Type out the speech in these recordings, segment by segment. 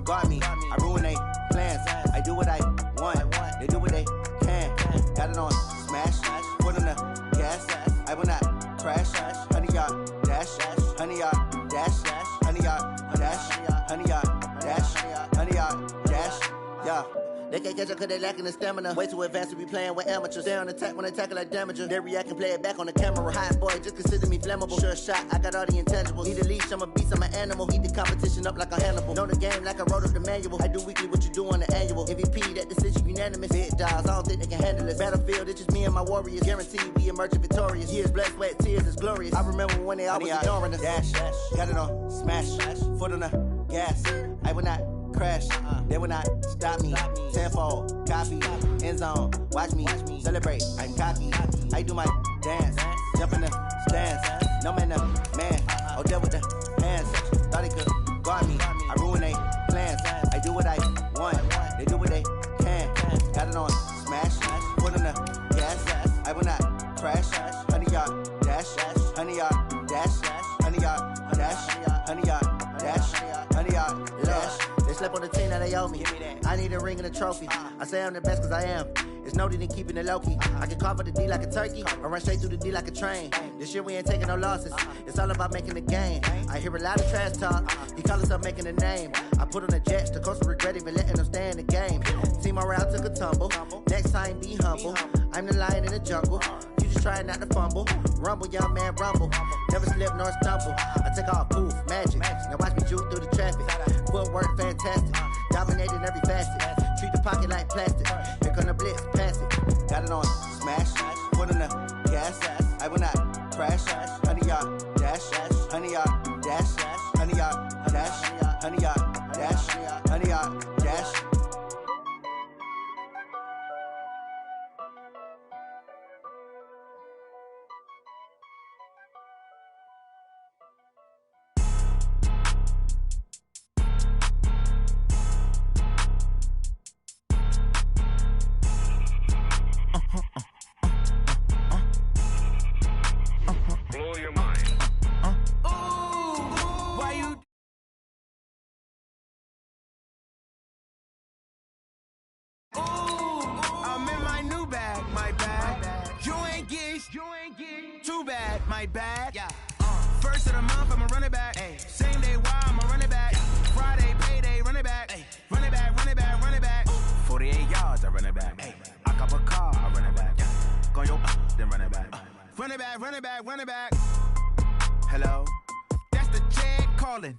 guard me. I ruin they plans. I do what I want. They do what they can. Got it on smash. Foot on the gas. I will not crash. Honey yard dash. Honey yard dash. Honey yard dash. Honey yard dash. Honey yard dash. Yeah. They can't catch up cause they lacking the stamina. Way too advanced to be playing with amateurs. Stay on attack when they tackle like damager. They react and play it back on the camera. Hot boy, just consider me flammable. Sure shot, I got all the intangibles. Need a leash, I'm a beast, I'm an animal. Eat the competition up like a Hannibal. Know the game like I wrote up the manual. I do weekly what you do on the annual. MVP, that decision unanimous. Big dogs, I don't think they can handle it. Battlefield, it's just me and my warriors. Guaranteed we emerging victorious. Years, blood, sweat, tears, it's glorious. I remember when they always ignoring us. Dash, got it on smash. Foot on the gas. I will not crash, they will not stop me. Tenfold, copy, end zone, watch me celebrate. I'm cocky, I do my dance, jump in the stands. No man, no man, oh deal with the hands. Thought he could guard me, I ruin they plans. I do what I want, they do what they can. Got it on smash, put on the gas. I will not crash, honey yard dash, honey yard dash, honey yard dash, honey yard dash, honey yard dash. Slept on the team that they owe me. I need a ring and a trophy. I say I'm the best cause I am. It's noted in keeping it low-key. I can carve up the D like a turkey or run straight through the D like a train. This year we ain't taking no losses. It's all about making the game. I hear a lot of trash talk. He call himself making a name. I put on the Jets. The coach will regret even letting them stay in the game. Team morale took a tumble. Next time be humble. I'm the lion in the jungle. You just try not to fumble. Rumble, young man, rumble. Never slip nor stumble. I take off, poof, magic. Now watch me juke through the traffic. Footwork fantastic. Dominating every facet. Treat the pocket like plastic. Here come the blitz, pass it. Got it on smash. Foot on the gas. I will not crash. Honey yard dash. Honey yard dash. Honey yard dash. Honey yard dash. Honey yard dash. Blow your mind. Why you? I'm in my new bag, my bad. You ain't geek, too bad, my bad. Yeah. First of the month, I'ma run it back. Ay. Same day, why I'ma run it back. Friday, payday, run it back. Ay. Run it back, run it back, run it back. 48 yards, I run it back. Ay. I cop a car, I run it back. Go yo, then run it back. Run it back, run it back, run it back. Hello? That's the check calling.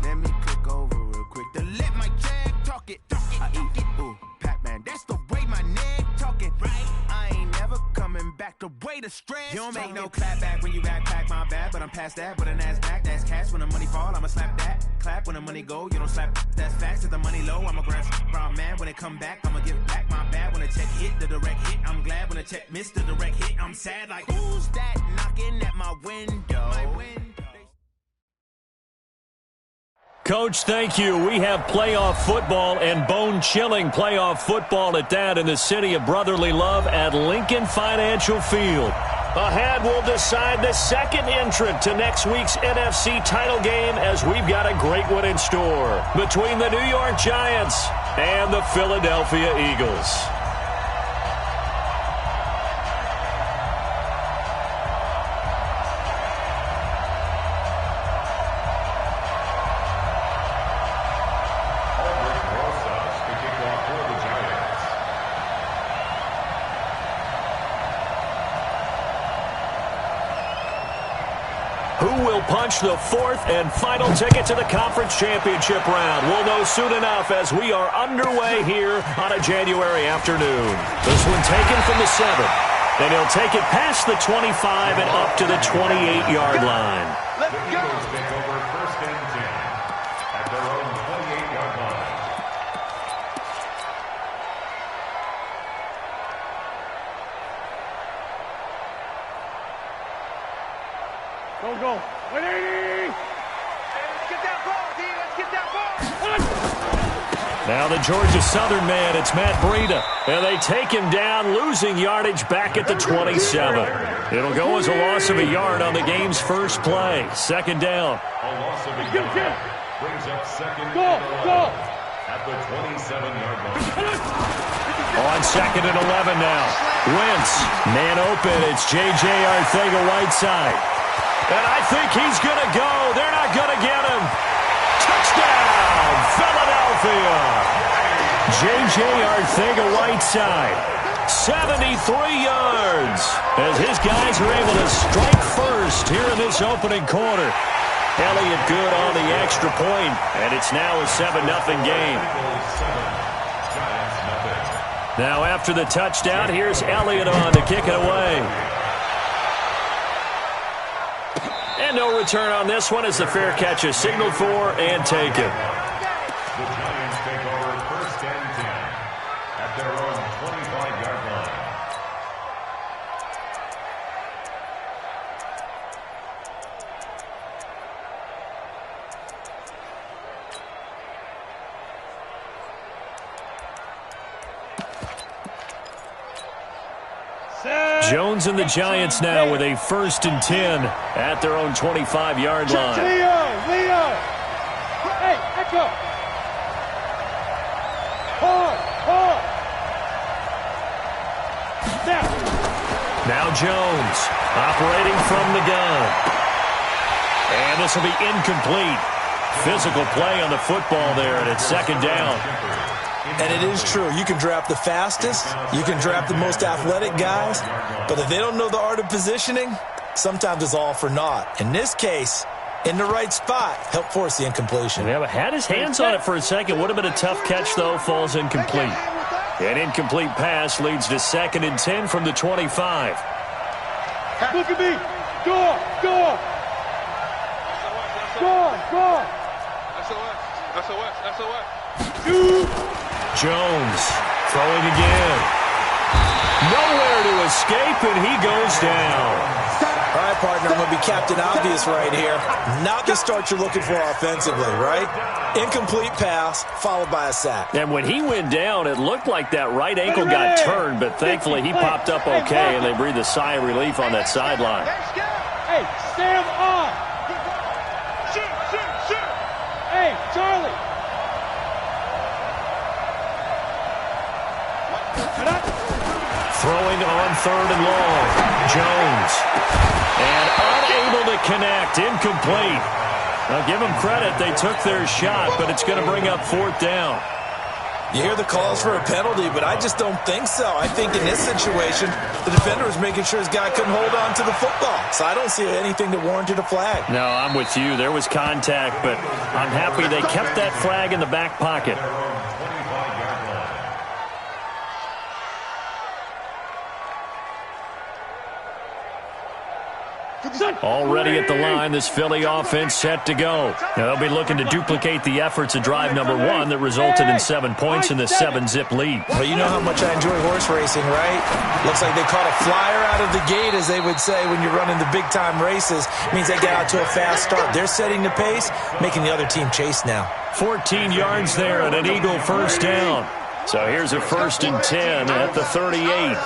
Let me click over real quick to let my check talk it. I eat it, ooh, Pac-Man. That's the way my neck talking. Right? I ain't never coming back the way the stress. You don't make no clap back when you backpack, my bad. But I'm past that with a NASDAQ. That's cash when the money fall, I'ma slap that. Clap when the money go, you don't slap. That's facts. If the money low, I'ma grab brown man. When it come back, I'ma give back my bad. When the check hit, the direct hit. I'm glad when the check missed the direct hit. I'm sad like, who's that knocking at my window? My window. Coach, thank you. We have playoff football and bone-chilling playoff football at that in the city of brotherly love at Lincoln Financial Field. Ahead, we'll decide the second entrant to next week's NFC title game as we've got a great one in store between the New York Giants and the Philadelphia Eagles. Who will punch the fourth and final ticket to the conference championship round? We'll know soon enough as we are underway here on a January afternoon. This one taken from the 7, and he'll take it past the 25 and up to the 28-yard line. Let's go. The Eagles take over first and 10 at their own 28-yard line. Go. 180! Let's get that ball, D. Let's get that ball. Now the Georgia Southern man, it's Matt Breida. And they take him down, losing yardage back at the 27. It'll go as a loss of a yard on the game's first play. Second down. A loss of a yard brings up second. Go. at the 27-yard line. On 2nd and 11 now. Wentz, man open. It's J.J. Arcega-Whiteside. And I think he's going to go. They're not going to get him. Touchdown, Philadelphia. J.J. Arcega-Whiteside, 73 yards, as his guys are able to strike first here in this opening quarter. Elliott good on the extra point, and it's now a 7-0 game. Now after the touchdown, here's Elliott on to kick it away. And no return on this one as the fair catch is signaled for and taken. The Giants take over 1st and 10 at their own 25-yard line. Jones and the Giants now with a 1st and 10 at their own 25-yard line. Leo! Hey, echo! Hold! Now Jones operating from the gun. And this will be incomplete. Physical play on the football there, and it's 2nd down. And it is true. You can draft the fastest. You can draft the most athletic guys. But if they don't know the art of positioning, sometimes it's all for naught. In this case, in the right spot, help force the incompletion. Yeah, but had his hands on it for a second. Would have been a tough catch, though. Falls incomplete. An incomplete pass leads to 2nd and 10 from the 25. Look at me! Go! SOS! Jones throwing again. Nowhere to escape, and he goes down. All right, partner, I'm going to be Captain Obvious right here. Not the start you're looking for offensively, right? Incomplete pass, followed by a sack. And when he went down, it looked like that right ankle got turned, but thankfully he popped up okay, and they breathed a sigh of relief on that sideline. Hey, Sam on! Shoot! Hey, Charlie! Throwing on 3rd and long. Jones. And unable to connect. Incomplete. Now give them credit. They took their shot, but it's going to bring up 4th down. You hear the calls for a penalty, but I just don't think so. I think in this situation, the defender was making sure his guy couldn't hold on to the football. So I don't see anything that warranted a flag. No, I'm with you. There was contact, but I'm happy they kept that flag in the back pocket. Already at the line, this Philly offense set to go. Now they'll be looking to duplicate the efforts of drive number 1 that resulted in 7 points in the 7-zip lead. Well, you know how much I enjoy horse racing, right? Looks like they caught a flyer out of the gate, as they would say when you're running the big-time races. It means they get out to a fast start. They're setting the pace, making the other team chase now. 14 yards there and an Eagle 1st down. So here's a 1st and 10 at the 38.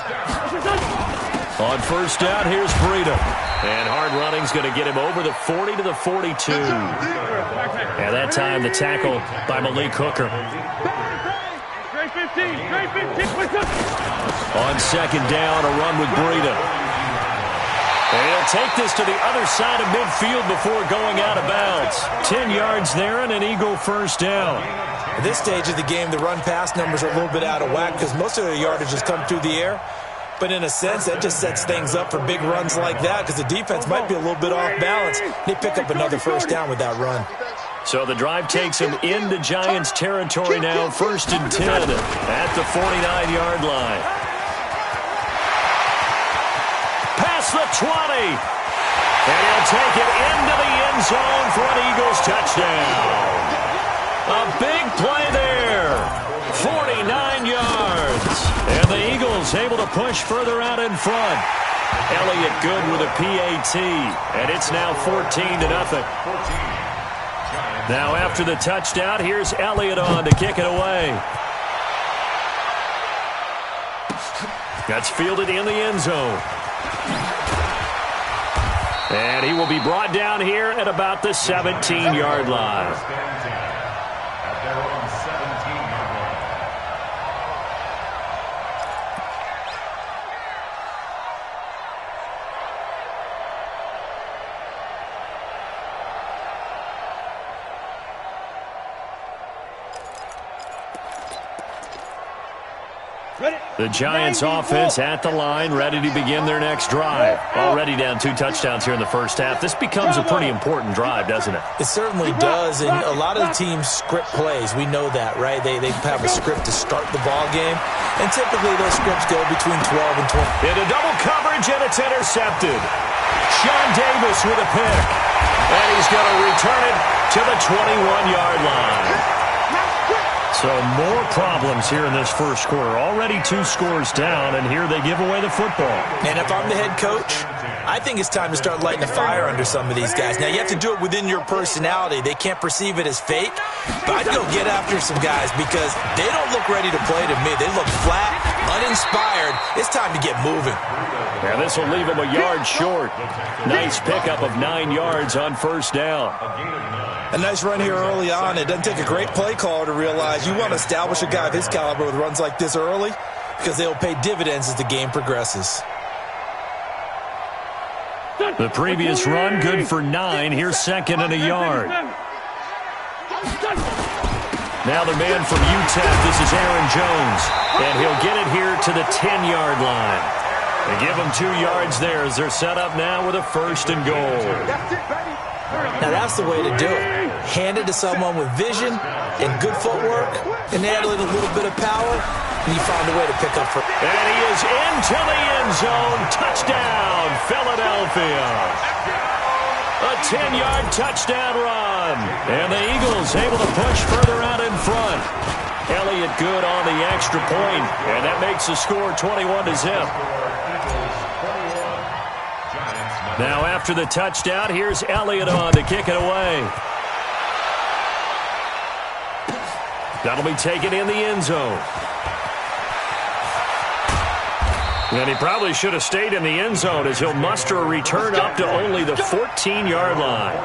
On 1st down, here's Breida. And hard running's going to get him over the 40 to the 42. And that time, the tackle by Malik Hooker. On 2nd down, a run with Breida. And he'll take this to the other side of midfield before going out of bounds. 10 yards there and an Eagle 1st down. At this stage of the game, the run-pass numbers are a little bit out of whack because most of their yardage has come through the air. But in a sense, that just sets things up for big runs like that because the defense might be a little bit off balance. They pick up another 1st down with that run. So the drive takes him into Giants territory now, 1st and 10 at the 49-yard line. Past the 20. And he'll take it into the end zone for an Eagles touchdown. A big play there. 49 yards. And the Eagles able to push further out in front. Elliott good with a PAT. And it's now 14-0. Now after the touchdown, here's Elliott on to kick it away. That's fielded in the end zone. And he will be brought down here at about the 17-yard line. At their own 17 The Giants offense at the line, ready to begin their next drive. Already down 2 touchdowns here in the first half. This becomes a pretty important drive, doesn't it? It certainly does, and a lot of the teams script plays. We know that, right? They have a script to start the ball game, and typically those scripts go between 12 and 20. Into double coverage, and it's intercepted. Sean Davis with a pick, and he's going to return it to the 21-yard line. So more problems here in this first quarter. Already 2 scores down, and here they give away the football. And if I'm the head coach, I think it's time to start lighting a fire under some of these guys. Now, you have to do it within your personality. They can't perceive it as fake, but I'd go get after some guys because they don't look ready to play to me. They look flat, uninspired. It's time to get moving. And this will leave them a yard short. Nice pickup of 9 yards on first down. A nice run here early on. It doesn't take a great play caller to realize you want to establish a guy of his caliber with runs like this early because they'll pay dividends as the game progresses. The previous run, good for 9. Here's second and a yard. Now the man from UTEP, this is Aaron Jones. And he'll get it here to the 10-yard line. They give him 2 yards there as they're set up now with a first and goal. Now that's the way to do it. Hand it to someone with vision and good footwork, and add a little bit of power, and you find a way to pick up for. And he is into the end zone. Touchdown, Philadelphia. A 10-yard touchdown run. And the Eagles able to push further out in front. Elliott good on the extra point, and that makes the score 21-0. Now after the touchdown, here's Elliott on to kick it away. That'll be taken in the end zone. And he probably should have stayed in the end zone as he'll muster a return up to only the 14-yard line.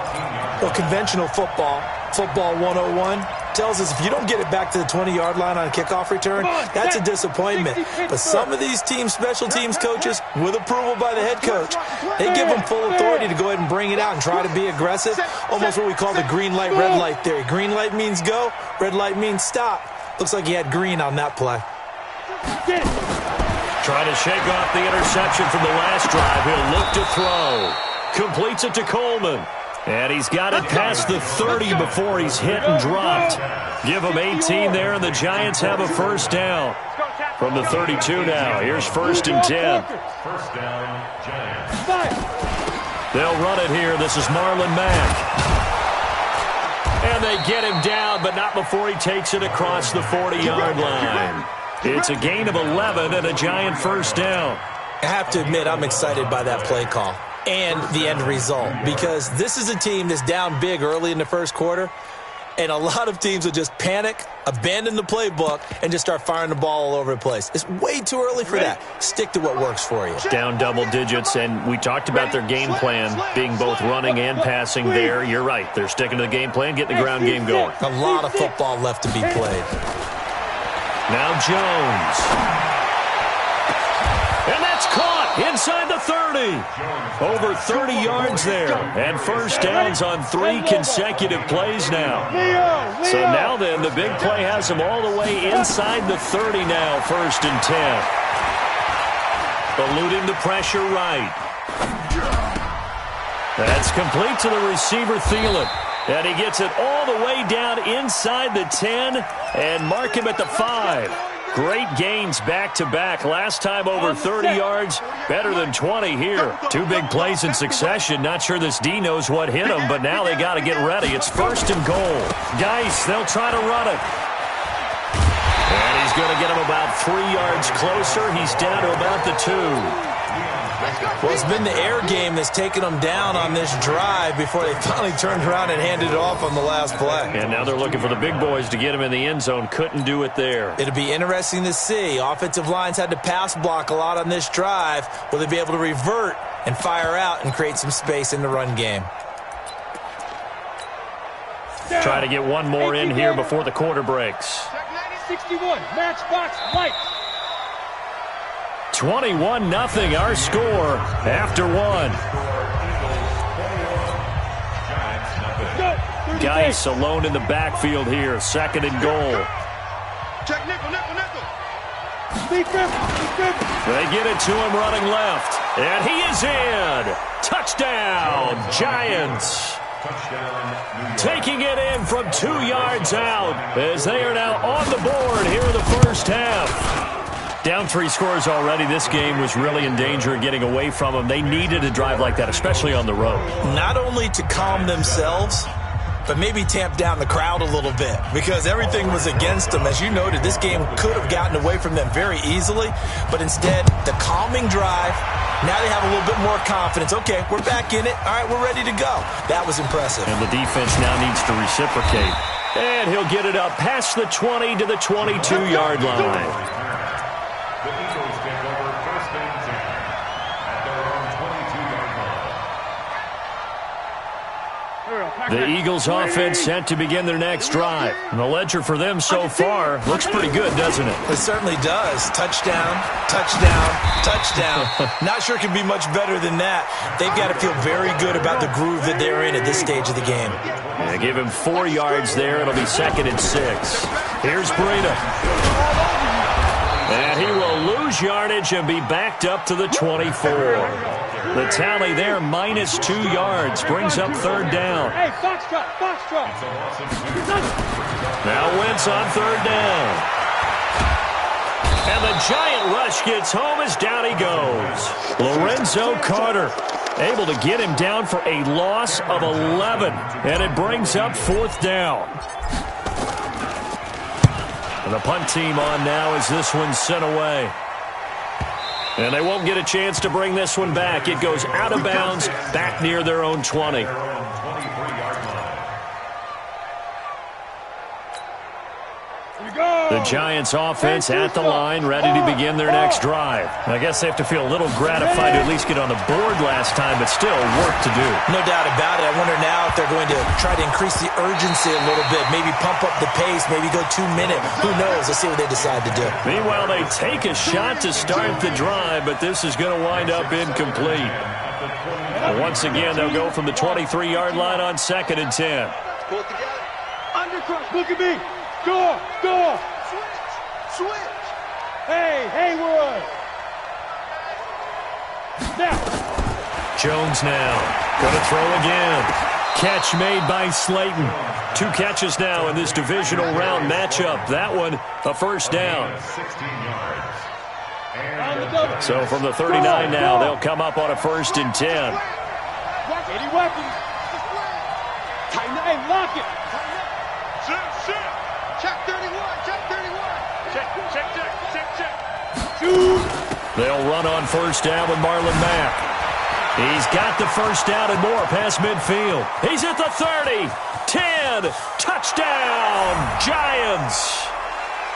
Well, conventional football 101, tells us if you don't get it back to the 20-yard line on a kickoff return, that's a disappointment. But some of these teams, special teams coaches, with approval by the head coach, they give them full authority to go ahead and bring it out and try to be aggressive, almost what we call the green light, red light theory. Green light means go, red light means stop. Looks like he had green on that play. Trying to shake off the interception from the last drive. He'll look to throw. Completes it to Coleman. And he's got it past the 30 before he's hit and dropped. Give him 18 there, and the Giants have a first down. From the 32 now. Here's first and 10. First down, Giants. They'll run it here. This is Marlon Mack. And they get him down, but not before he takes it across the 40-yard line. It's a gain of 11 and a Giant first down. I have to admit, I'm excited by that play call and the end result, because this is a team that's down big early in the first quarter, and a lot of teams will just panic, abandon the playbook, and just start firing the ball all over the place. It's way too early for that. Stick to what works for you. Down double digits, and we talked about their game plan being both running and passing there. You're right. They're sticking to the game plan, getting the ground game going. A lot of football left to be played. Now Jones. And that's caught inside the 30. Over 30 yards there. And first downs on 3 consecutive plays now. So now then, the big play has them all the way inside the 30 now, first and 10. Eluding the pressure right. That's complete to the receiver, Thielen. And he gets it all the way down inside the 10 and mark him at the 5. Great gains back-to-back. Last time over 30 yards, better than 20 here. 2 big plays in succession. Not sure this D knows what hit him, but now they got to get ready. It's first and goal. Geis, they'll try to run it. And he's going to get him about 3 yards closer. He's down to about the 2. Well, it's been the air game that's taken them down on this drive before they finally turned around and handed it off on the last play. And now they're looking for the big boys to get him in the end zone. Couldn't do it there. It'll be interesting to see. Offensive lines had to pass block a lot on this drive. Will they be able to revert and fire out and create some space in the run game? Try to get one more in here before the quarter breaks. 61, matchbox light. 21-0, our score after 1. Geis alone in the backfield here, second and goal. Check nickel. They get it to him running left. And he is in. Touchdown, Giants. Taking it in from 2 yards out as they are now on the board here in the first half. Down 3 scores already. This game was really in danger of getting away from them. They needed a drive like that, especially on the road. Not only to calm themselves, but maybe tamp down the crowd a little bit because everything was against them. As you noted, this game could have gotten away from them very easily, but instead, the calming drive, now they have a little bit more confidence. Okay, we're back in it. All right, we're ready to go. That was impressive. And the defense now needs to reciprocate. And he'll get it up past the 20 to the 22-yard line. The Eagles take over first and 10 at their own 22-yard line. The Eagles offense set to begin their next drive. And the ledger for them so far looks pretty good, doesn't it? It certainly does. Touchdown, touchdown, touchdown. Not sure it can be much better than that. They've got to feel very good about the groove that they're in at this stage of the game. They give him 4 yards there. It'll be 2nd and 6. Here's Breida. And he will lose yardage and be backed up to the 24. The tally there, -2 yards, brings up 3rd down. Hey, Foxtrot. Now Wentz on 3rd down. And the giant rush gets home as down he goes. Lorenzo Carter able to get him down for a loss of 11. And it brings up 4th down. And the punt team on now as this one's sent away. And they won't get a chance to bring this one back. It goes out of bounds, back near their own 20. The Giants offense at the line, ready to begin their next drive. I guess they have to feel a little gratified to at least get on the board last time, but still work to do. No doubt about it. I wonder now if they're going to try to increase the urgency a little bit, maybe pump up the pace, maybe go 2-minute. Who knows? Let's see what they decide to do. Meanwhile, they take a shot to start the drive, but this is going to wind up incomplete. Once again, they'll go from the 23-yard line on 2nd and 10. Pull it together. Undercross. Look at me. Door. Switch. Hey, Haywood. Now. Jones now. Going to throw again. Catch made by Slayton. 2 catches now in this divisional round matchup. That one, a 1st down. 16 yards. So from the 39 now, they'll come up on a 1st and 10. Any weapons? Tighten it and lock it. Sit. Check 31. Check. They'll run on 1st down with Marlon Mack. He's got the 1st down and more past midfield. He's at the 30. 10. Touchdown, Giants.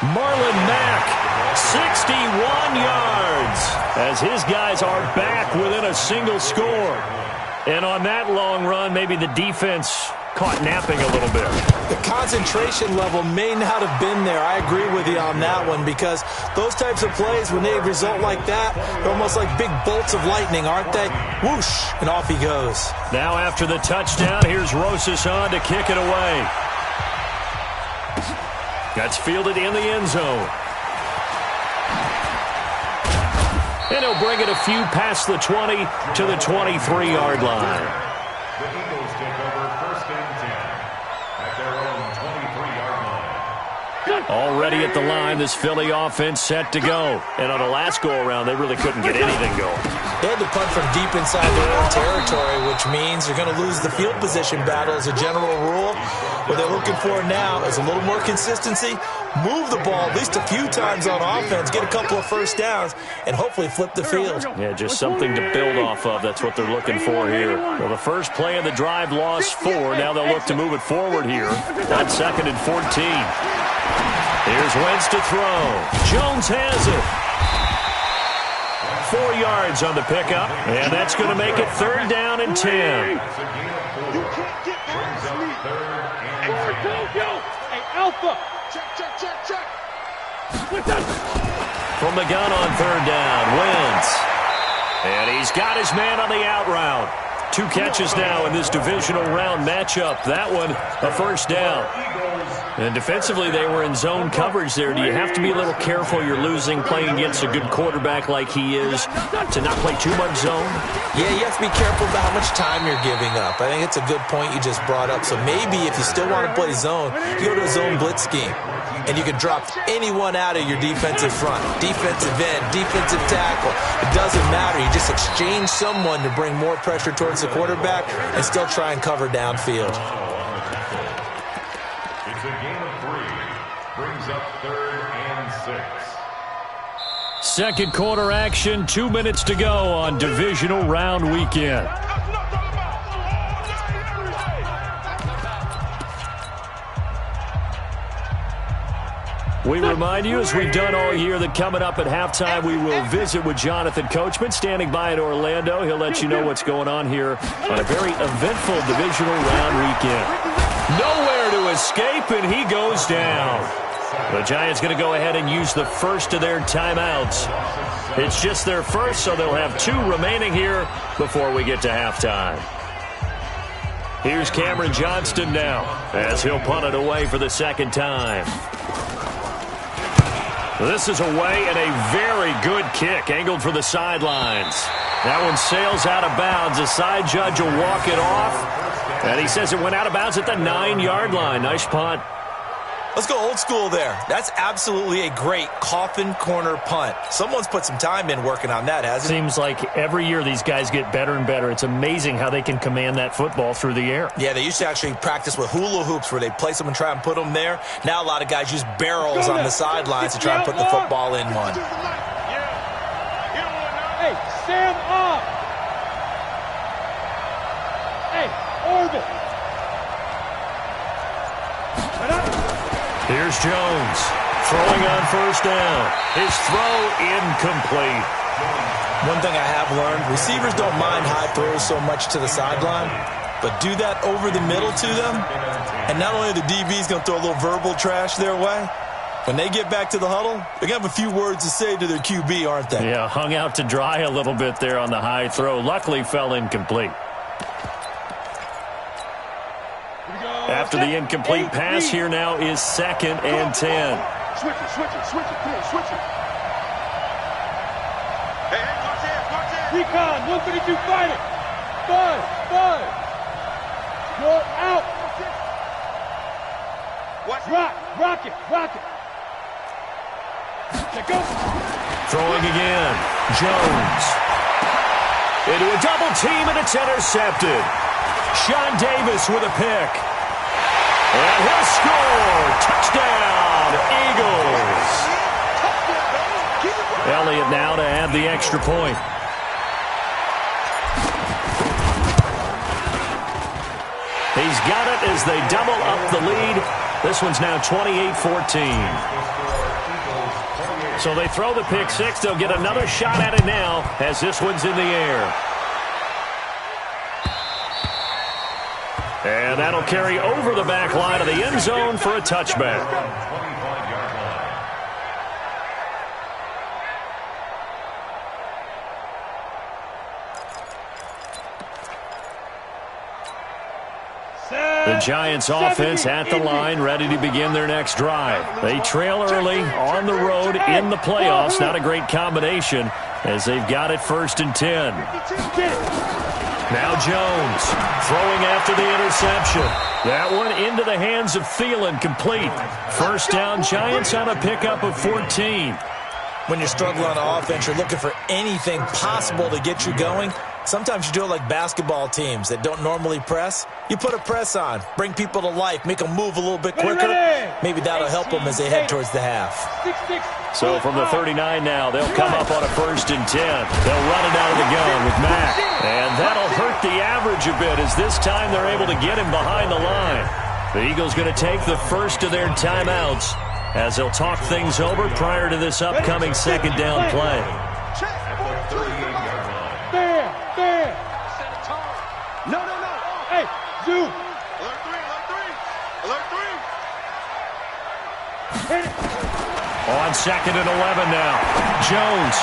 Marlon Mack, 61 yards, as his guys are back within a single score. And on that long run, maybe the defense caught napping a little bit. The concentration level may not have been there. I agree with you on that one because those types of plays, when they result like that, they're almost like big bolts of lightning, aren't they? Whoosh, and off he goes. Now after the touchdown, here's Rosas on to kick it away. That's fielded in the end zone. And he'll bring it a few past the 20 to the 23-yard line. The Eagles take over 1st and 10 at their own 23-yard line. Already at the line, this Philly offense set to go. And on the last go-around, they really couldn't get anything going. They had to punt from deep inside their own territory, which means they're going to lose the field position battle as a general rule. What they're looking for now is a little more consistency, move the ball at least a few times on offense, get a couple of 1st downs, and hopefully flip the field. Yeah, just something to build off of. That's what they're looking for here. Well, the first play of the drive lost 4. Now they'll look to move it forward here on 2nd and 14. Here's Wentz to throw. Jones has it. 4 yards on the pickup, and that's going to make it 3rd down and 10. You can't get past me. Hey, Alpha. Check. From the gun on 3rd down, Wentz. And he's got his man on the out route. 2 catches now in this divisional round matchup. That one, a first down. And defensively, they were in zone coverage there. Do you have to be a little careful? You're losing playing against a good quarterback like he is to not play too much zone? Yeah, you have to be careful about how much time you're giving up. I think it's a good point you just brought up. So maybe if you still want to play zone, you go to a zone blitz scheme. And you can drop anyone out of your defensive front. Defensive end, defensive tackle. It doesn't matter. You just exchange someone to bring more pressure towards the quarterback and still try and cover downfield. It's a gain of 3. Brings up 3rd and 6. Second quarter action, 2 minutes to go on divisional round weekend. We remind you, as we've done all year, that coming up at halftime, we will visit with Jonathan Coachman, standing by in Orlando. He'll let you know what's going on here on a very eventful divisional round weekend. Nowhere to escape, and he goes down. The Giants going to go ahead and use the first of their timeouts. It's just their first, so they'll have 2 remaining here before we get to halftime. Here's Cameron Johnston now, as he'll punt it away for the second time. This is away and a very good kick, angled for the sidelines. That one sails out of bounds. The side judge will walk it off, and he says it went out of bounds at the 9-yard line. Nice punt. Let's go old school there. That's absolutely a great coffin corner punt. Someone's put some time in working on that, hasn't it? Seems like every year these guys get better and better. It's amazing how they can command that football through the air. Yeah, they used to actually practice with hula hoops where they place them and try and put them there. Now a lot of guys use barrels on the sidelines to try and put the football in one. Hey, stand up. Hey, orbit. Here's Jones, throwing on first down. His throw incomplete. One thing I have learned, receivers don't mind high throws so much to the sideline, but do that over the middle to them, and not only are the DBs going to throw a little verbal trash their way, when they get back to the huddle, they're going to have a few words to say to their QB, aren't they? Yeah, hung out to dry a little bit there on the high throw. Luckily fell incomplete. After the incomplete pass, here now is 2nd and 10. Switch it, switch it, switch it. Come on, switch it. Hey, watch it. Recon, 152 fighting. Bud. You're out. Rock it. Let go. Throwing again. Jones. Into a double team, and it's intercepted. Sean Davis with a pick. And he'll score. Touchdown, Eagles. Elliott now to add the extra point. He's got it as they double up the lead. This one's now 28-14. So they throw the pick 6. They'll get another shot at it now as this one's in the air. And that'll carry over the back line of the end zone for a touchback. The Giants offense at the line, ready to begin their next drive. They trail early on the road in the playoffs. Not a great combination as they've got it 1st and 10. Now Jones throwing after the interception. That one into the hands of Thielen, complete. First down, Giants on a pickup of 14. When you're struggling on offense, you're looking for anything possible to get you going. Sometimes you do it like basketball teams that don't normally press. You put a press on, bring people to life, make them move a little bit quicker. Maybe that'll help them as they head towards the half. So from the 39 now, they'll come up on a 1st and 10. They'll run it out of the gun with Mack. And that'll hurt the average a bit as this time they're able to get him behind the line. The Eagles going to take the first of their timeouts as they'll talk things over prior to this upcoming 2nd down play. There. No. Hey, Zoo. Alert 3. Hit it. On 2nd and 11 now. Jones.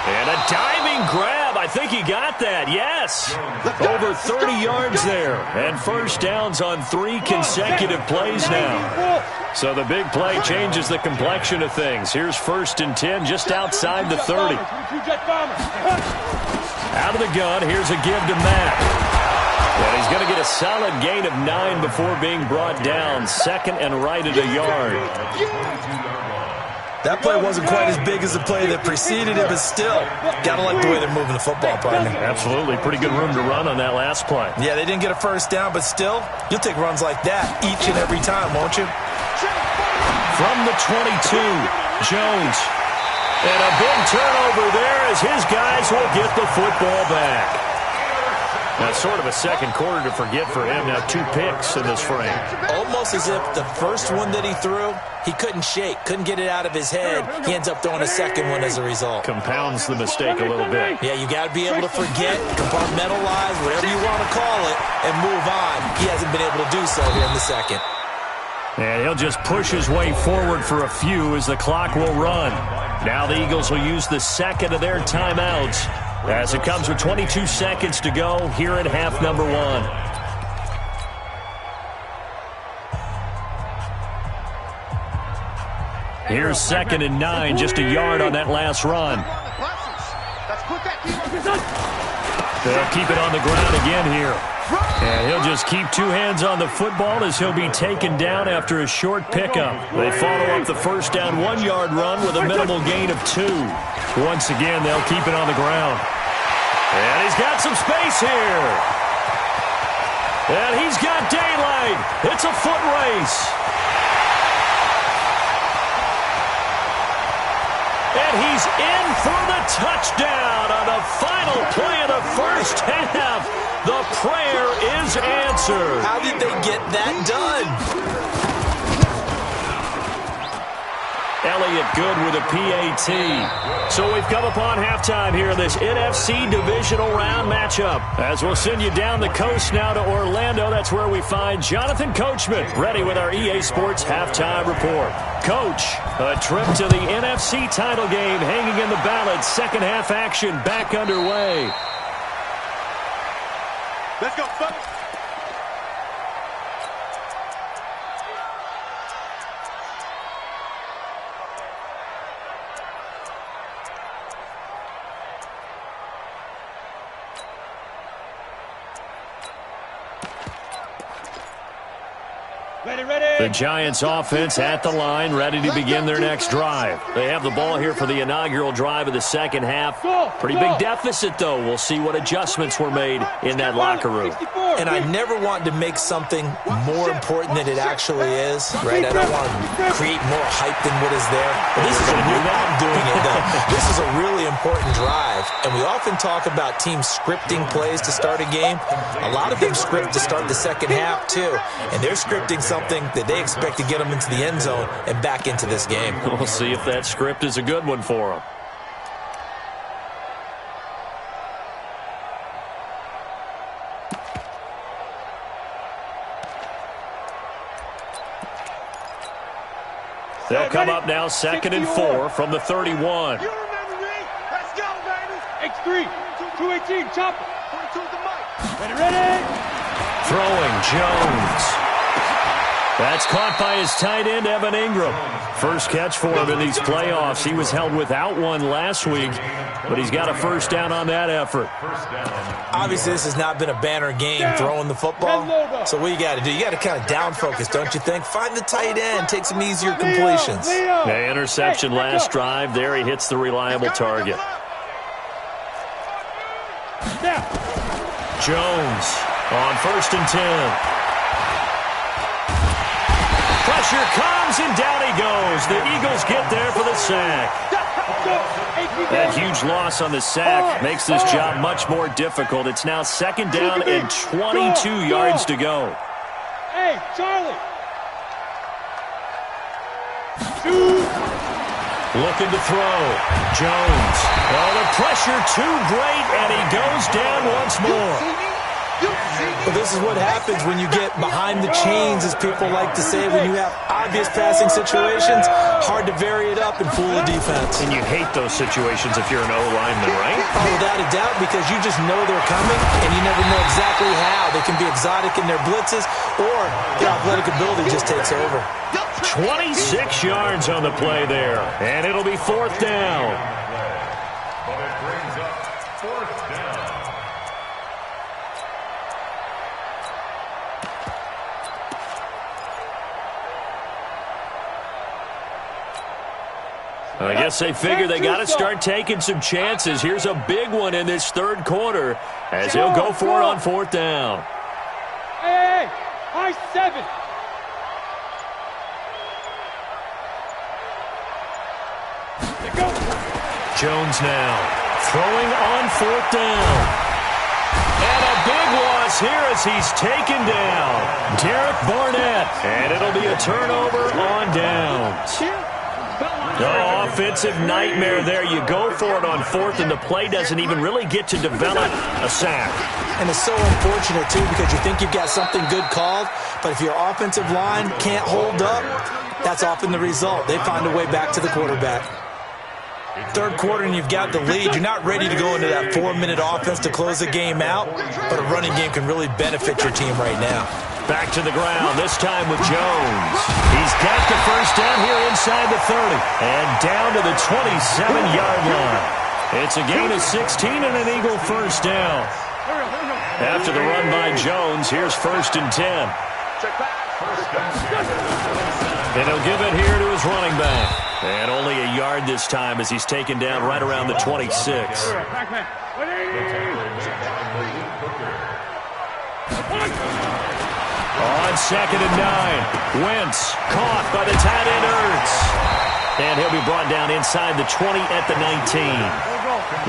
And a diving grab. I I think he got that, yes. Over 30 yards there. And first downs on 3 consecutive plays now. So the big play changes the complexion of things. Here's 1st and 10 just outside the 30. Out of the gun, here's a give to Mack. And he's going to get a solid gain of 9 before being brought down. 2nd and right at a yard. That play wasn't quite as big as the play that preceded it, but still, got to like the way they're moving the football, partner. Absolutely. Pretty good room to run on that last play. Yeah, they didn't get a first down, but still, you'll take runs like that each and every time, won't you? From the 22, Jones. And a big turnover there as his guys will get the football back. That's sort of a second quarter to forget for him. Now 2 picks in this frame. Almost as if the first one that he threw, he couldn't shake, couldn't get it out of his head. He ends up throwing a second one as a result. Compounds the mistake a little bit. Yeah, you got to be able to forget, compartmentalize, whatever you want to call it, and move on. He hasn't been able to do so here in the second. And he'll just push his way forward for a few as the clock will run. Now the Eagles will use the second of their timeouts as it comes with 22 seconds to go here in half number 1. Here's 2nd and 9, just a yard on that last run. They'll keep it on the ground again here. And he'll just keep 2 hands on the football as he'll be taken down after a short pickup. They follow up the first down 1-yard run with a minimal gain of 2. Once again, they'll keep it on the ground. And he's got some space here. And he's got daylight. It's a foot race. And he's in for the touchdown on the final play of the first half. The prayer is answered. How did they get that done? Elliott good with a PAT. So we've come upon halftime here in this NFC divisional round matchup. As we'll send you down the coast now to Orlando, that's where we find Jonathan Coachman ready with our EA Sports halftime report. Coach, a trip to the NFC title game hanging in the balance. Second half action back underway. Let's go, fellas. The Giants offense at the line, ready to begin their next drive. They have the ball here for the inaugural drive of the second half. Pretty big deficit, though. We'll see what adjustments were made in that locker room. And I never want to make something more important than it actually is, right? I don't want to create more hype than what is there. But this is a new I'm doing it, though. This is a really important drive. And we often talk about teams scripting plays to start a game. A lot of them script to start the second half, too. And they're scripting something that they expect to get them into the end zone and back into this game. We'll see if that script is a good one for them. They'll come up now 2nd and 4 from the 31. You remember me? Let's go, baby. X3, 218, chopper. 22 with the mic. Ready? Throwing Jones. That's caught by his tight end, Evan Ingram. First catch for him in these playoffs. He was held without one last week, but he's got a first down on that effort. Obviously, this has not been a banner game throwing the football. So what you got to do, you got to kind of down focus, don't you think? Find the tight end, take some easier completions. The interception last drive. There he hits the reliable target. Jones on 1st and 10. Pressure comes, and down he goes. The Eagles get there for the sack. That huge loss on the sack makes this job much more difficult. It's now 2nd down and 22 yards to go. Hey, Charlie. Looking to throw. Jones. Oh, the pressure too great, and he goes down once more. Well, this is what happens when you get behind the chains, as people like to say. When you have obvious passing situations, hard to vary it up and fool a defense. And you hate those situations if you're an O-lineman, right? Oh, without a doubt, because you just know they're coming, and you never know exactly how. They can be exotic in their blitzes, or their athletic ability just takes over. 26 yards on the play there, and it'll be 4th down. But it brings up 4th down. I guess they figure they got to start taking some chances. Here's a big one in this 3rd quarter as he'll go for it on 4th down. Hey, high 7. Jones now throwing on 4th down. And a big loss here as he's taken down. Derek Barnett. And it'll be a turnover on downs. The offensive nightmare there. You go for it on 4th, and the play doesn't even really get to develop a sack. And it's so unfortunate, too, because you think you've got something good called, but if your offensive line can't hold up, that's often the result. They find a way back to the quarterback. 3rd quarter and you've got the lead. You're not ready to go into that 4-minute offense to close the game out, but a running game can really benefit your team right now. Back to the ground, this time with Jones. He's got the 1st down here inside the 30 and down to the 27-yard line. It's a gain of 16 and an Eagle 1st down. After the run by Jones, here's 1st and 10. And he'll give it here to his running back. And only a yard this time as he's taken down right around the 26. On 2nd and 9, Wentz caught by the tight end Ertz. And he'll be brought down inside the 20 at the 19.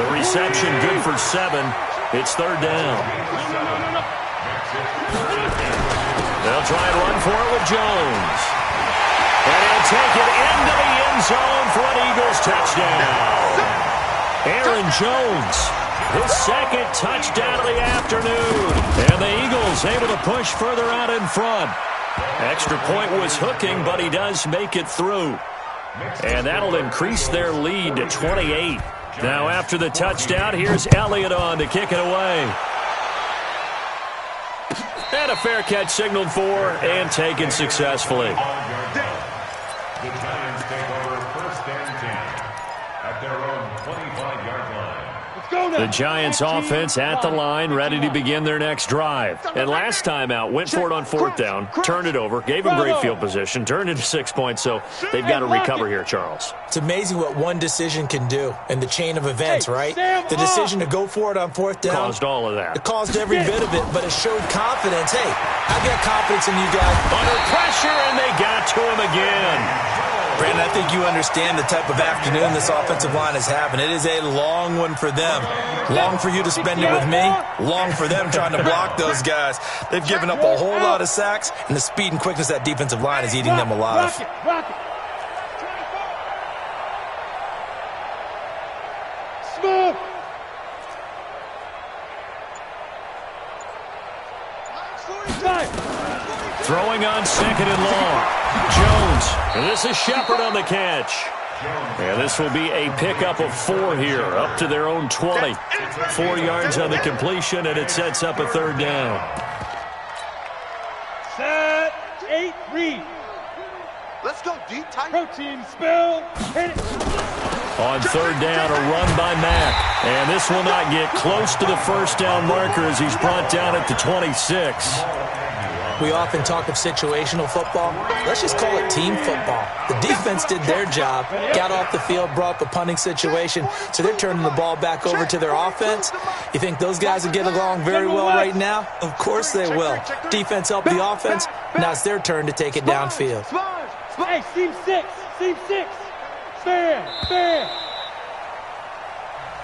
The reception good for 7. It's 3rd down. They'll try and run for it with Jones. And he'll take it into the end zone for an Eagles touchdown. Aaron Jones, his 2nd touchdown of the afternoon. And the Eagles able to push further out in front. Extra point was hooking, but he does make it through. And that'll increase their lead to 28. Now after the touchdown, here's Elliott on to kick it away. And a fair catch signaled for and taken successfully. The Giants take over 1st and 10 at their own 25-yard line. The Giants offense at the line, ready to begin their next drive. And last time out, went for it on 4th down, turned it over, gave them great field position, turned into 6 points, so they've got to recover here, Charles. It's amazing what one decision can do in the chain of events, right? The decision to go for it on 4th down. Caused all of that. It caused every bit of it, but it showed confidence. Hey, I got confidence in you guys. Under pressure, and they got to him again. Brandon, I think you understand the type of afternoon this offensive line is having. It is a long one for them. Long for you to spend it with me. Long for them trying to block those guys. They've given up a whole lot of sacks, and the speed and quickness of that defensive line is eating them alive. Smooth. Throwing on 2nd and long. Jones, and this is Shepard on the catch. And this will be a pickup of 4 here, up to their own 20. 4 yards on the completion, and it sets up a 3rd down. Set, 8, read. Let's go deep, tight. Protein spill. Hit it. On 3rd down, a run by Mack. And this will not get close to the 1st down marker as he's brought down at the 26. We often talk of situational football. Let's just call it team football. The defense did their job, got off the field, brought the punting situation, so they're turning the ball back over to their offense. You think those guys will get along very well right now? Of course they will. Defense helped the offense. Now it's their turn to take it downfield. Hey, seam 6. Seam 6. Fair.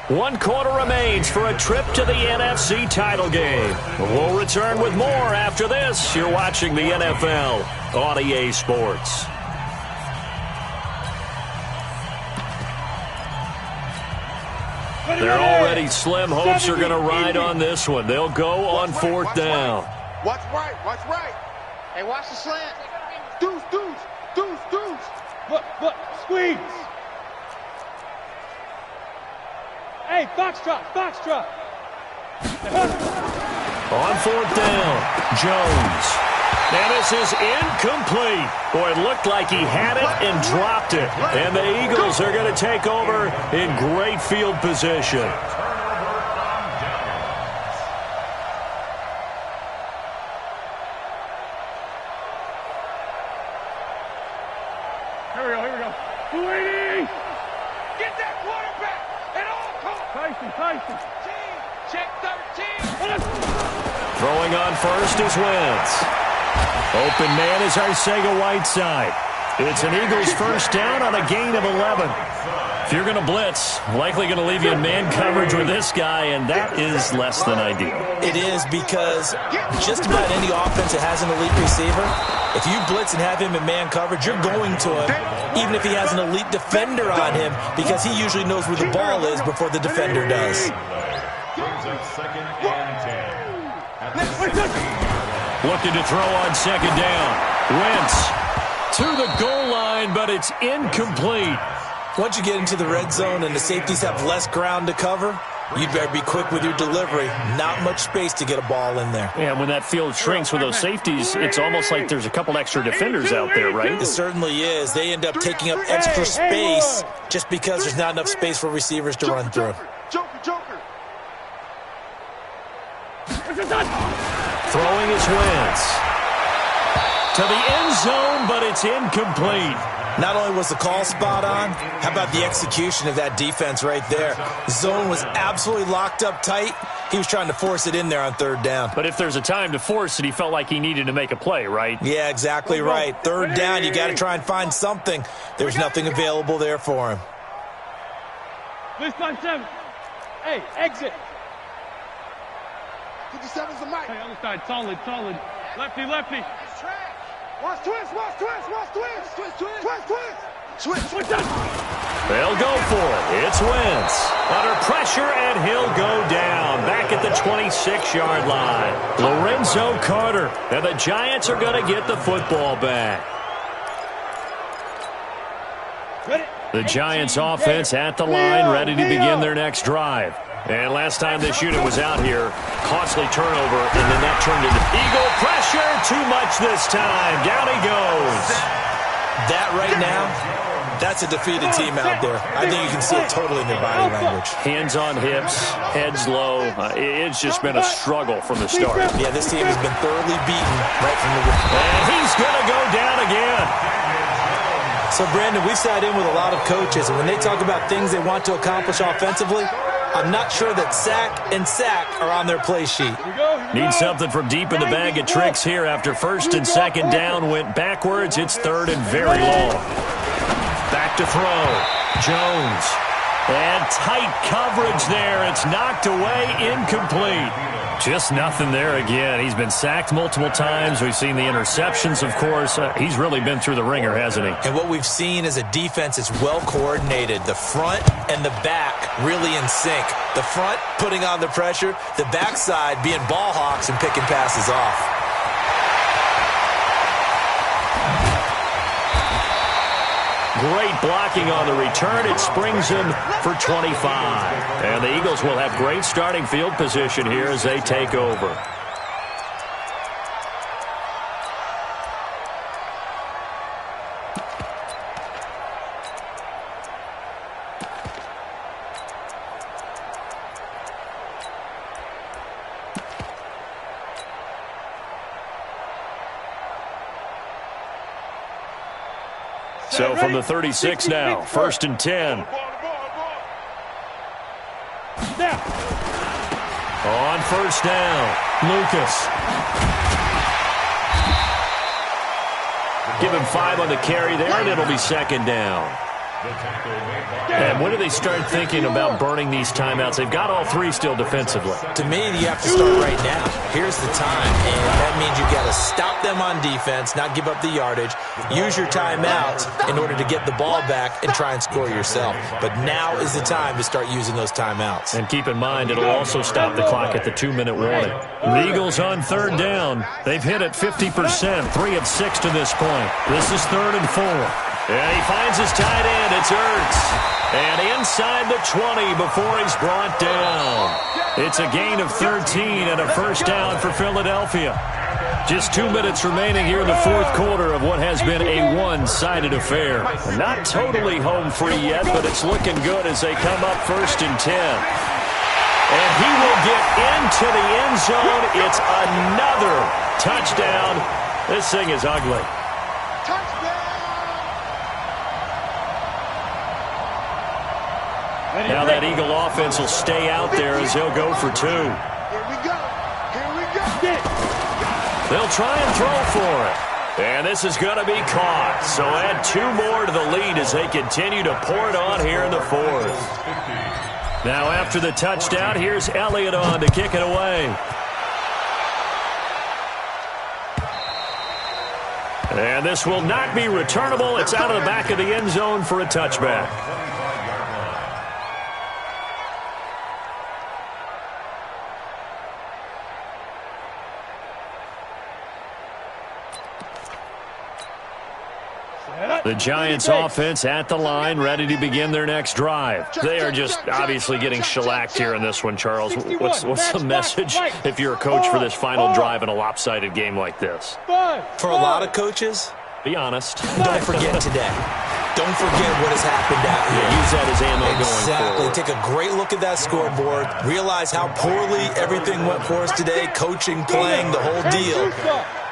1 quarter remains for a trip to the NFC title game. We'll return with more after this. You're watching the NFL on EA Sports. They're already slim hopes are going to ride on this one. They'll go on 4th down. Watch right, watch right. Hey, watch the slant. Deuce, deuce, deuce, deuce. But, squeeze. Hey, foxtrot, foxtrot. On fourth down, Jones. And this is incomplete. Boy, it looked like he had it and dropped it. And the Eagles are going to take over in great field position. Here we go. Sweetie! Get that quarterback at all costs. Tyson. Check 13. Throwing on first is Wentz. Open man is Arcega-Whiteside. It's an Eagles first down on a gain of 11. If you're going to blitz, likely going to leave you in man coverage with this guy, and that is less than ideal. It is, because just about any offense that has an elite receiver, if you blitz and have him in man coverage, you're going to him, even if he has an elite defender on him, because he usually knows where the ball is before the defender does. Second and 10. Looking to throw on second down. Wentz to the goal line, but it's incomplete. Once you get into the red zone and the safeties have less ground to cover, you'd better be quick with your delivery. Not much space to get a ball in there. And when that field shrinks with those safeties, it's almost like there's a couple extra defenders out there, right? It certainly is. They end up taking up extra space just because there's not enough space for receivers to run through. Joker. Throwing is Wentz. To the end zone, but it's incomplete. Not only was the call spot on, how about the execution of that defense right there? Zone was absolutely locked up tight. He was trying to force it in there on third down. But if there's a time to force it, he felt like he needed to make a play, right? Yeah, exactly right. Third down, you got to try and find something. There's nothing available there for him. This 5-7. Hey, exit. 57's the mic. Hey, other side, solid. Lefty. Watch twist. Switch. They'll go for it. It's Wentz. Under pressure, and he'll go down. Back at the 26-yard line. Lorenzo Carter. And the Giants are going to get the football back. The Giants offense at the line, ready to begin their next drive. And last time this unit was out here, costly turnover, and then that turned into Eagle pressure. Too much this time. Down he goes. That right now, that's a defeated team out there. I think you can see it totally in their body language. Hands on hips, heads low. It's just been a struggle from the start. Yeah, this team has been thoroughly beaten right from the beginning. And he's going to go down again. So, Brandon, we sat in with a lot of coaches, and when they talk about things they want to accomplish offensively, I'm not sure that sack and sack are on their play sheet. Need something from deep in the bag of tricks here after first and second down went backwards. It's third and very long. Back to throw. Jones. And tight coverage there. It's knocked away, incomplete. Just nothing there again. He's been sacked multiple times. We've seen the interceptions, of course. He's really been through the ringer, hasn't he? And what we've seen is a defense that's well coordinated. The front and the back really in sync. The front putting on the pressure. The backside being ball hawks and picking passes off. Great blocking on the return. It springs him for 25. And the Eagles will have great starting field position here as they take over. So from the 36 now, first and 10. On first down, Lucas. Give him 5 on the carry there, and it'll be second down. And when do they start thinking about burning these timeouts? They've got all three still defensively. To me, you have to start right now. Here's the time, and that means you've got to stop them on defense, not give up the yardage, use your timeouts in order to get the ball back and try and score yourself. But now is the time to start using those timeouts. And keep in mind, it'll also stop the clock at the 2-minute warning. The Eagles on third down. They've hit it 50%, 3 of 6 to this point. This is 3rd and 4. And he finds his tight end. It's Ertz. And inside the 20 before he's brought down. It's a gain of 13 and a first down for Philadelphia. Just 2 minutes remaining here in the fourth quarter of what has been a one-sided affair. Not totally home free yet, but it's looking good as they come up 1st and 10. And he will get into the end zone. It's another touchdown. This thing is ugly. Now that Eagle offense will stay out there as they'll go for 2. Here we go. Here we go. They'll try and throw for it. And this is going to be caught. So add 2 more to the lead as they continue to pour it on here in the fourth. Now after the touchdown, here's Elliott on to kick it away. And this will not be returnable. It's out of the back of the end zone for a touchback. The Giants offense at the line, ready to begin their next drive. They are just obviously getting shellacked here in this one, Charles. What's the message if you're a coach for this final drive in a lopsided game like this? For a lot of coaches, be honest. Don't forget today. Don't forget what has happened out here. Use that as ammo going Exactly. forward. Take a great look at that scoreboard. Realize how poorly everything went for us today. Coaching, playing, the whole deal.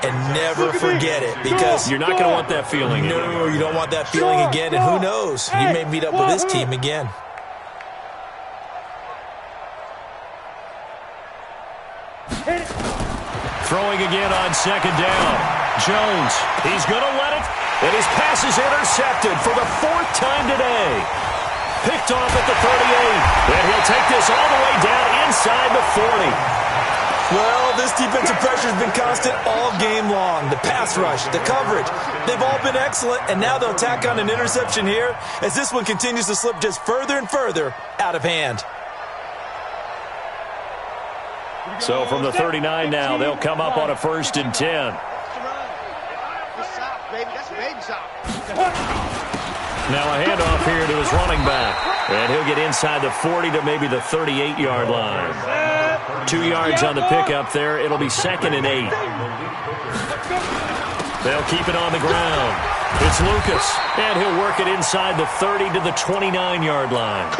And never forget it, because you're not going to want that feeling. No, you don't want that feeling again. And who knows? You may meet up with this team again. Throwing again on 2nd down. Jones, he's going to let it, and his pass is intercepted for the 4th time today. Picked off at the 38, and he'll take this all the way down inside the 40. Well, this defensive pressure has been constant all game long. The pass rush, the coverage, they've all been excellent, and now they'll tack on an interception here as this one continues to slip just further and further out of hand. So from the 39 now, they'll come up on a 1st and 10. Now a handoff here to his running back. And he'll get inside the 40 to maybe the 38-yard line. 2 yards on the pickup there. It'll be 2nd and 8. They'll keep it on the ground. It's Lucas. And he'll work it inside the 30 to the 29-yard line.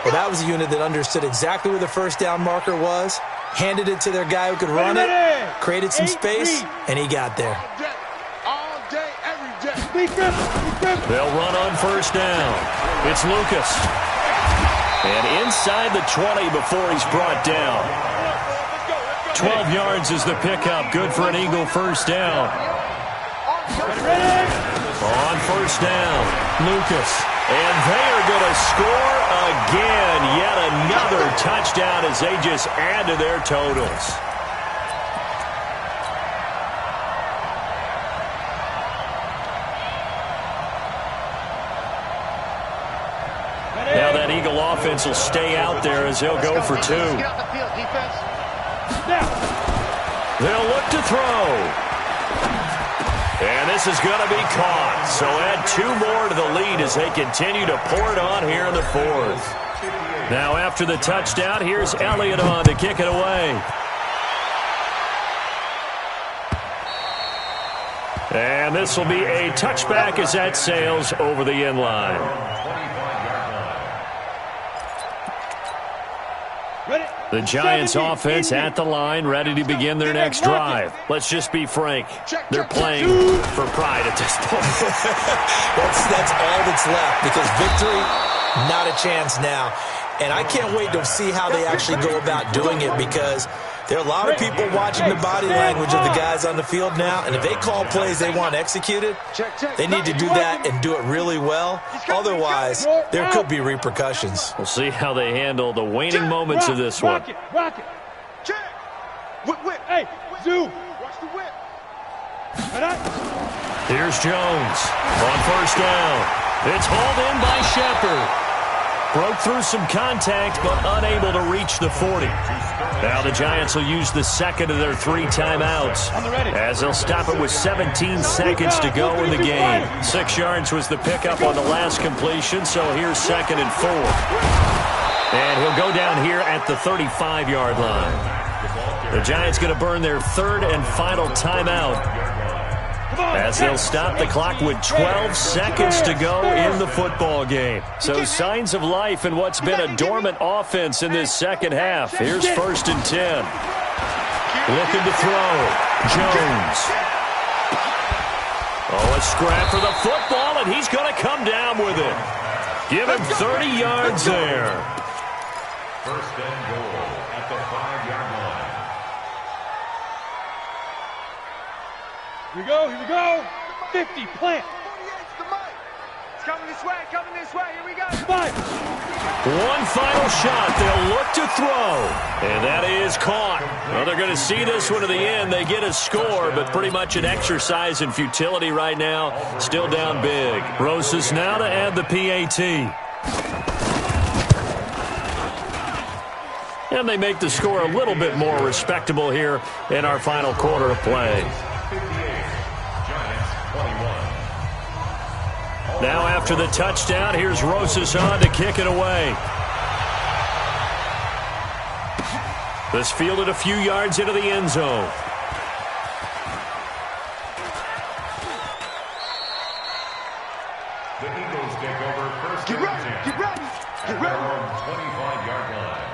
Well, that was a unit that understood exactly where the first down marker was, handed it to their guy who could run it, created some space, and he got there. They'll run on 1st down. It's Lucas. And inside the 20 before he's brought down. 12 yards is the pickup. Good for an Eagle first down. On 1st down, Lucas. And they are going to score again. Yet another touchdown as they just add to their totals. Now that Eagle offense will stay out there as they'll go for 2. They'll look to throw. And this is going to be caught. So add 2 more to the lead as they continue to pour it on here in the 4th. Now after the touchdown, here's Elliott on to kick it away. And this will be a touchback as that sails over the end line. The Giants offense at the line, ready to begin their next drive. Let's just be frank. They're playing for pride at this point. That's all that's left, because victory, not a chance now. And I can't wait to see how they actually go about doing it, because There are a lot of people watching the body language of the guys on the field now, and if they call plays they want executed, they need to do that and do it really well. Otherwise, there could be repercussions. We'll see how they handle the waning moments of this one. Rock it. Check. Whip. Hey, Zoo. Watch the whip. Here's Jones on first down. It's hauled in by Shepard. Broke through some contact, but unable to reach the 40. Now the Giants will use the second of their 3 timeouts, as they'll stop it with 17 seconds to go in the game. 6 yards was the pickup on the last completion, so here's 2nd and 4. And he'll go down here at the 35-yard line. The Giants going to burn their 3rd and final timeout, as they'll stop the clock with 12 seconds to go in the football game. So signs of life in what's been a dormant offense in this second half. Here's 1st and 10. Looking to throw. Jones. Oh, a scrap for the football, and he's going to come down with it. Give him 30 yards there. 1st and goal at the 5-yard line. Here we go. 50, plant. 48's the mic. It's coming this way, here we go. 5. One final shot. They'll look to throw. And that is caught. Well, they're going to see this one to the end. They get a score, but pretty much an exercise in futility right now. Still down big. Rosas now to add the PAT. And they make the score a little bit more respectable here in our final quarter of play. Now after the touchdown, here's Rosas on to kick it away. This fielded a few yards into the end zone. The Eagles take over 1st and 10. Get ready. At their own 25-yard line.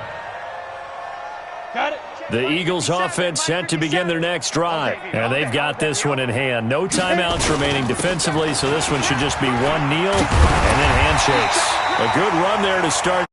Got it. The Eagles offense set to begin their next drive. And they've got this one in hand. No timeouts remaining defensively, so this one should just be one kneel and then handshakes. A good run there to start.